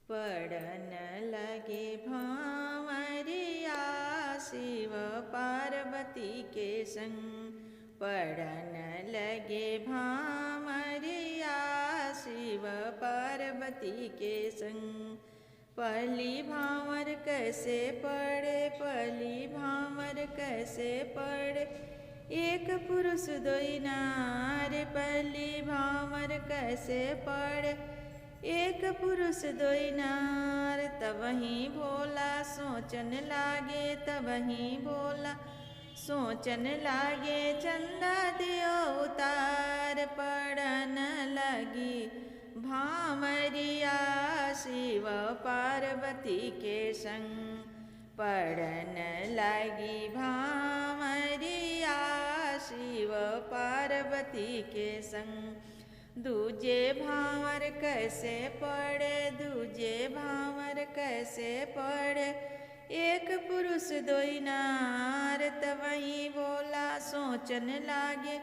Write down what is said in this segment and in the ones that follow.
पड़न लगे भांवरिया शिव पार्वती के संग। पड़न लगे भांवरिया शिव पार्वती के संग। पहली भांवर कैसे पड़े, पहली भांवर कैसे पड़े, एक पुरुष दोई नार। पहली भांवर कैसे पड़े, एक पुरुष दोई नार। तब ही भोला सोचन लागे, तब ही भोला सोचन लागे, चंदा दियो उतार। पड़न लगी भांवरिया शिव पार्वती के संग। पड़न लगी भांवरिया शिव पार्वती के संग। दूजे भांवर कैसे पड़े, दूजे भांवर कैसे पड़े, एक पुरुष दोई नार। तबही भोला सोचन लागे,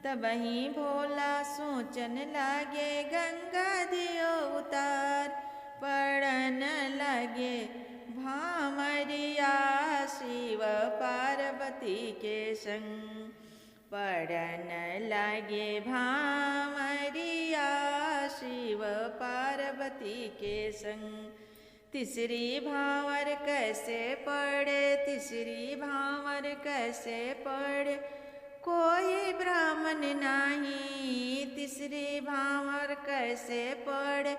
तबही भोला सोचन लागे, गंगा दियो उतार। पड़न लगे भांवरिया शिव पार्वती के संग। पड़न लगे भांवरिया शिव पार्वती के संग। तीसरी भांवर कैसे पड़े, तीसरी भांवर कैसे पड़े, कोई ब्राह्मण नाही। तीसरी भांवर कैसे पड़े,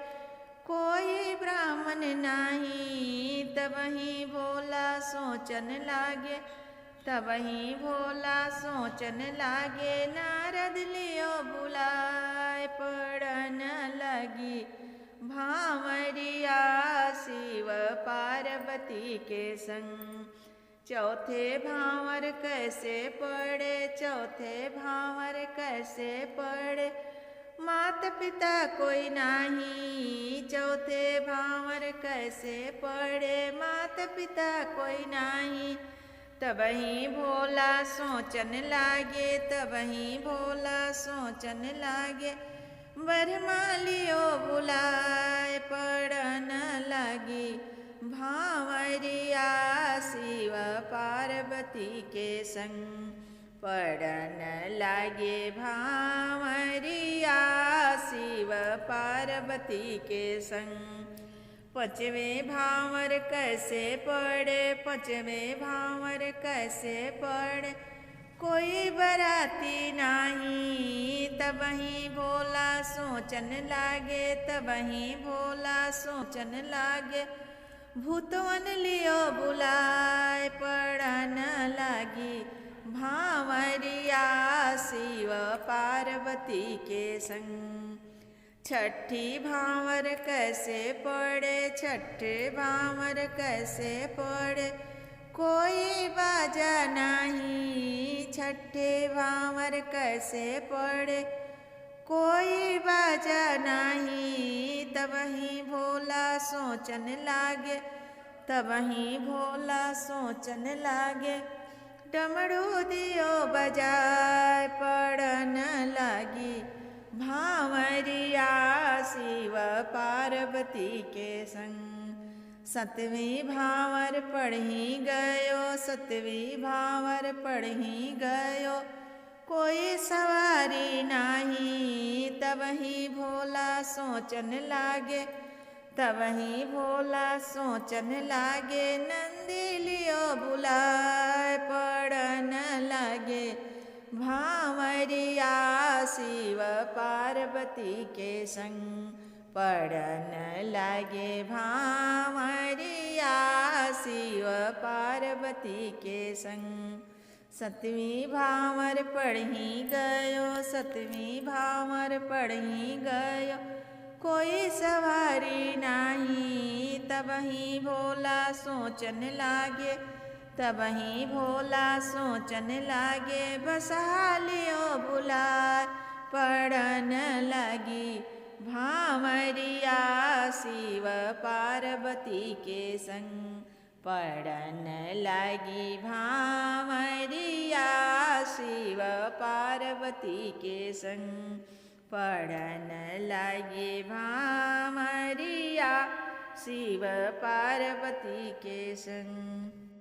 कोई ब्राह्मण नाही। तबही भोला सोचन लागे, तबही भोला सोचन लागे, नारद लियो बुलाए। पड़न लगी भांवरिया शिव पार्वती के संग। चौथे भांवर कैसे पड़े, चौथे भांवर कैसे पड़े, मात पिता कोई नाही। चौथे भांवर कैसे पड़े, मात पिता कोई नाही। तबही भोला सोचन लागे, तबही भोला सोचन लागे, ब्रह्मा लियो बुलाए। पड़न लगी भांवरिया शिव पार्वती के संग। पड़न लगे भांवरिया शिव पार्वती के संग। पांचवें भांवर कैसे पड़े, पांचवें भांवर कैसे पड़े, कोई बराती नाही। तबही भोला सोचन लागे, तबही भोला सोचन लागे, भूतवन लियो बुलाए। पड़न लगी भांवरिया शिव पार्वती के संग। छठी भांवर कैसे पड़े, छठे भांवर कैसे पड़े, कोई बाजा नहीं। छठे भांवर कैसे पड़े, कोई बाजा नहीं। तबही भोला सोचन लागे, तबही भोला सोचन लागे, डमरू दियो बजाए। पड़न लगी भांवरिया शिव पार्वती के संग। सतवीं भांवर पढ़ी गयो, सतवीं भांवर पढ़ी गयो, कोई सवारी नाही। तबही भोला सोचन लागे, तबही भोला सोचन लागे, नंदी लियो बुलाए। पड़न लगे भांवरिया शिव पार्वती के संग। पड़न लगे भांवरिया शिव पार्वती के संग। सतवीं भांवर पढ़ी गयो, सतवीं भांवर पढ़ी गयो, कोई सवारी नाही। तबही भोला सोचन लागे, तबही भोला सोचन लागे, बसा लियो बुलाए। पड़न लगी भांवरिया शिव पार्वती के संग। पड़न लगी भांवरिया शिव पार्वती के संग। पड़न लगी भांवरिया शिव पार्वती के संग।